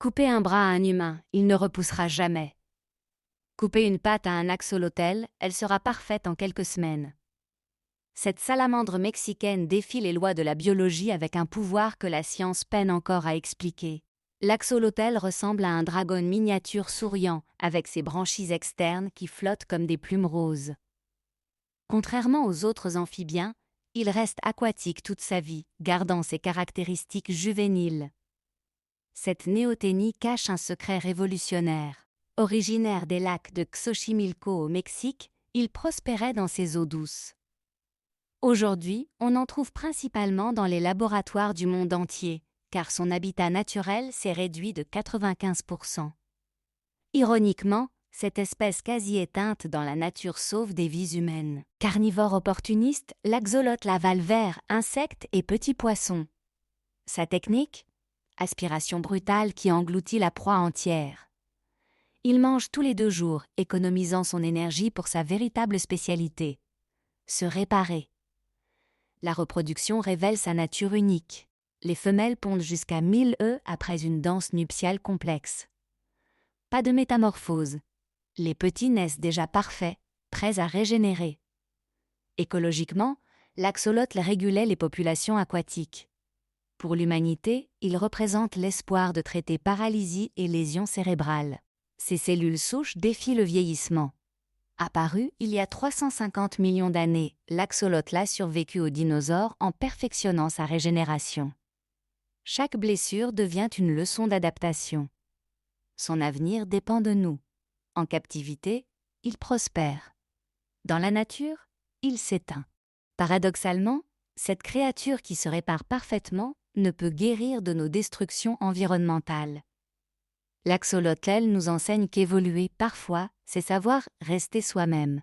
Coupez un bras à un humain, il ne repoussera jamais. Coupez une patte à un axolotl, elle sera parfaite en quelques semaines. Cette salamandre mexicaine défie les lois de la biologie avec un pouvoir que la science peine encore à expliquer. L'axolotl ressemble à un dragon miniature souriant, avec ses branchies externes qui flottent comme des plumes roses. Contrairement aux autres amphibiens, il reste aquatique toute sa vie, gardant ses caractéristiques juvéniles. Cette néoténie cache un secret révolutionnaire. Originaire des lacs de Xochimilco au Mexique, il prospérait dans ses eaux douces. Aujourd'hui, on en trouve principalement dans les laboratoires du monde entier, car son habitat naturel s'est réduit de 95%. Ironiquement, cette espèce quasi éteinte dans la nature sauve des vies humaines. Carnivore opportuniste, l'axolotl avale vers, insectes et petits poissons. Sa technique ? Aspiration brutale qui engloutit la proie entière. Il mange tous les 2 jours, économisant son énergie pour sa véritable spécialité : se réparer. La reproduction révèle sa nature unique. Les femelles pondent jusqu'à 1000 œufs après une danse nuptiale complexe. Pas de métamorphose. Les petits naissent déjà parfaits, prêts à régénérer. Écologiquement, l'axolotl régulait les populations aquatiques. Pour l'humanité, il représente l'espoir de traiter paralysie et lésions cérébrales. Ces cellules souches défient le vieillissement. Apparu il y a 350 millions d'années, l'axolotl a survécu aux dinosaures en perfectionnant sa régénération. Chaque blessure devient une leçon d'adaptation. Son avenir dépend de nous. En captivité, il prospère. Dans la nature, il s'éteint. Paradoxalement, cette créature qui se répare parfaitement ne peut guérir de nos destructions environnementales. L'axolotl nous enseigne qu'évoluer, parfois, c'est savoir rester soi-même.